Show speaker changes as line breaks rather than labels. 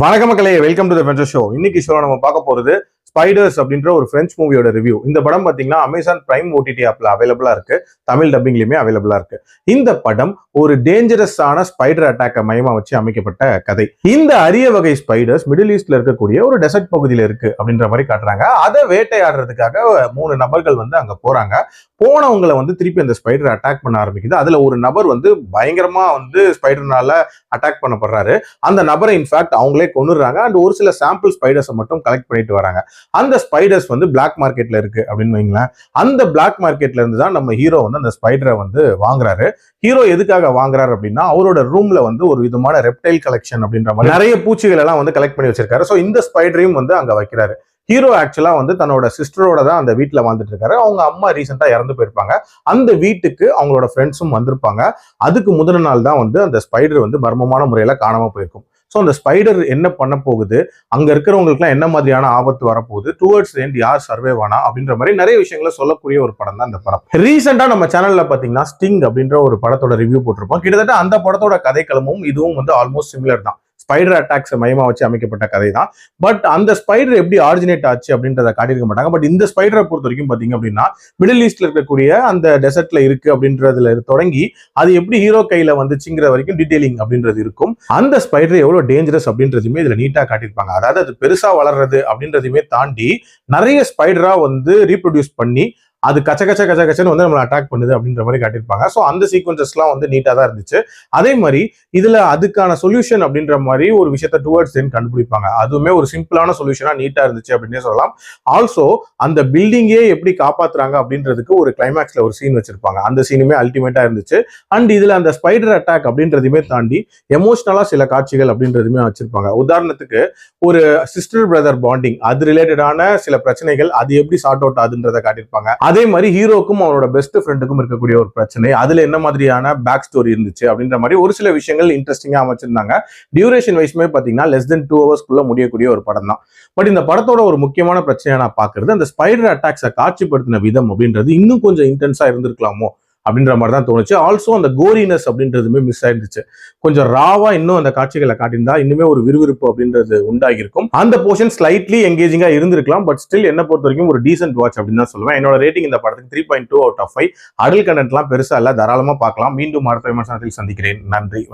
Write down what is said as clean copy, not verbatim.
வணக்கம் மக்களே, welcome to the venture show. இன்னைக்கு ஷோ நம்ம பார்க்க போறது ஸ்பைடர்ஸ் அப்படின்ற ஒரு பிரெஞ்ச் மூவியோட ரிவ்யூ. இந்த படம் பாத்தீங்கன்னா அமேசான் பிரைம் ஓடிடி ஆப்ல அவைலபிளா இருக்கு, தமிழ் டப்பிங்லயுமே அவைலபிளா இருக்கு. இந்த படம் ஒரு டேஞ்சரஸான ஸ்பைடர் அட்டாக்கை மையமா வச்சு அமைக்கப்பட்ட கதை. இந்த அரிய வகை ஸ்பைடர்ஸ் மிடில் ஈஸ்ட்ல இருக்கக்கூடிய ஒரு டெசர்ட் பகுதியில இருக்கு அப்படின்ற மாதிரி காட்டுறாங்க. அதை வேட்டையாடுறதுக்காக 3 நபர்கள் அங்க போறாங்க. போனவங்களை திருப்பி அந்த ஸ்பைடர் அட்டாக் பண்ண ஆரம்பிக்குது. அதுல ஒரு நபர் பயங்கரமா ஸ்பைடர்னால அட்டாக் பண்ணப்படுறாரு. அந்த நபரை இன்ஃபேக்ட் அவங்களே கொண்டுறாங்க. அண்ட் ஒரு சில சாம்பிள் ஸ்பைடர்ஸை மட்டும் கலெக்ட் பண்ணிட்டு வராங்க. அந்த ஸ்பைடர்ஸ் பிளாக் மார்க்கெட்ல இருக்கு அப்படின்னு வைங்களேன். அந்த பிளாக் மார்க்கெட்ல இருந்து தான் நம்ம ஹீரோ அந்த ஸ்பைடரை வாங்குறாரு. ஹீரோ எதுக்காக வாங்குறாரு அப்படின்னா, அவரோட ரூம்ல ஒரு விதமான ரெப்டைல் கலெக்ஷன் அப்படின்ற மாதிரி நிறைய பூச்சிகள் எல்லாம் கலெக்ட் பண்ணி வச்சிருக்காரு. சோ இந்த ஸ்பைடரையும் அங்க வைக்கிறாரு. ஹீரோ ஆக்சுவலா தன்னோட சிஸ்டரோட தான் அந்த வீட்டுல வாழ்ந்துட்டு இருக்காரு. அவங்க அம்மா ரீசெண்டா இறந்து போயிருப்பாங்க. அந்த வீட்டுக்கு அவங்களோட ஃப்ரெண்ட்ஸும் வந்திருப்பாங்க. அதுக்கு முதல் நாள் தான் அந்த ஸ்பைடர் மர்மமான முறையில காணாம போயிருக்கும். ஸோ அந்த ஸ்பைடர் என்ன பண்ண போகுது, அங்க இருக்கிறவங்களுக்குலாம் என்ன மாதிரியான ஆபத்து வரப்போகுது, டுவர்ட்ஸ் எண்ட் யார் சர்வே ஆனா அப்படின்ற மாதிரி நிறைய விஷயங்களை சொல்லக்கூடிய ஒரு படம் தான் இந்த படம். ரீசெண்டா நம்ம சேனல்ல பாத்தீங்கன்னா ஸ்டிங் அப்படின்ற ஒரு படத்தோட ரிவ்யூ போட்டிருப்போம். கிட்டத்தட்ட அந்த படத்தோட கதைக்களமும் இதுவும் ஆல்மோஸ்ட் சிமிலர் தான். ஸ்பைடர் அட்டாக்ஸ் மையமா வச்சு அமைக்கப்பட்ட கதை தான். பட் அந்த ஸ்பைடர் எப்படி ஆரிஜினேட் ஆச்சு அப்படின்றத காட்டியிருக்க மாட்டாங்க. பட் இந்த ஸ்பைடரை பொறுத்த வரைக்கும் பாத்தீங்க அப்படின்னா, மிடில் ஈஸ்ட்ல இருக்கக்கூடிய அந்த டெசர்ட்ல இருக்கு அப்படின்றதுல தொடங்கி அது எப்படி ஹீரோ கையில வந்துச்சுங்கிற வரைக்கும் டீடைலிங் அப்படின்றது இருக்கும். அந்த ஸ்பைடர் எவ்வளவு டேஞ்சரஸ் அப்படின்றதுமே இதுல நீட்டா காட்டியிருப்பாங்க. அதாவது அது பெருசா வளர்றது அப்படின்றதுமே தாண்டி நிறைய ஸ்பைடரா ரீப்ரொடியூஸ் பண்ணி அது கச்ச கச்சன்னு நம்மளை அட்டாக் பண்ணுது அப்படின்ற மாதிரி காட்டியிருப்பாங்க. ஸோ அந்த சீக்வன்சஸ்லாம் நீட்டா தான் இருந்துச்சு. அதே மாதிரி இதுல அதுக்கான சொல்யூஷன் அப்படின்ற மாதிரி ஒரு விஷயத்த டுவர்ட்ஸ் தென் கண்டுபிடிப்பாங்க. அதுவுமே ஒரு சிம்பிளான சொல்யூஷனா நீட்டா இருந்துச்சு அப்படின்னே சொல்லலாம். ஆல்சோ அந்த பில்டிங்கே எப்படி காப்பாத்துறாங்க அப்படின்றதுக்கு ஒரு கிளைமேக்ஸ்ல ஒரு சீன் வச்சிருப்பாங்க. அந்த சீனுமே அல்டிமேட்டா இருந்துச்சு. அண்ட் இதுல அந்த ஸ்பைடர் அட்டாக் அப்படின்றதுமே தாண்டி எமோஷனலா சில காட்சிகள் அப்படின்றதுமே வச்சிருப்பாங்க. உதாரணத்துக்கு ஒரு சிஸ்டர் பிரதர் பாண்டிங், அது ரிலேட்டடான சில பிரச்சனைகள் அது எப்படி சார்ட் அவுட் ஆகுதுன்றதை காட்டியிருப்பாங்க. அதே மாதிரி ஹீரோக்கும் அவரோட பெஸ்ட் ஃப்ரெண்டுக்கும் இருக்கக்கூடிய ஒரு பிரச்சனை, அதுல என்ன மாதிரியான பேக் ஸ்டோரி இருந்துச்சு அப்படின்ற மாதிரி ஒரு சில விஷயங்கள் இன்ட்ரெஸ்டிங்கா அமைச்சிருந்தாங்க. டியூரேஷன் வைஸ்மே பாத்தீங்கன்னா less than 2 hours முடியக்கூடிய ஒரு படம் தான். பட் இந்த படத்தோட ஒரு முக்கியமான பிரச்சனையா நான் பாக்குறது, அந்த ஸ்பைடர் அட்டாக்ஸை காட்சிப்படுத்தின விதம் அப்படின்றது இன்னும் கொஞ்சம் இன்டென்ஸா இருந்திருக்கலாமோ அப்படின்ற மாதிரி தான் தோணுச்சு. ஆல்சோ அந்த கோரினஸ் அப்படின்றதுமே மிஸ் ஆயிருந்துச்சு. கொஞ்சம் ராவா இன்னும் அந்த காட்சிகளை காட்டியிருந்தா இன்னுமே ஒரு விறுவிறுப்பு அப்படின்றது உண்டாகிருக்கும். அந்த போர்ஷன் ஸ்லைட்லி எங்கேஜிங்கா இருந்திருக்கலாம். பட் ஸ்டில் என்ன பொறுத்த வரைக்கும் ஒரு டீசென்ட் வாட்ச் அப்படின்னு தான் சொல்லுவேன். என்னோட ரேட்டிங் இந்த படத்துக்கு 3.2 out of 5. அடல் கண்டென்ட்லாம் பெருசா இல்ல, தாராளமா பார்க்கலாம். மீண்டும் அடுத்த விமர்சனத்தில் சந்திக்கிறேன். நன்றி.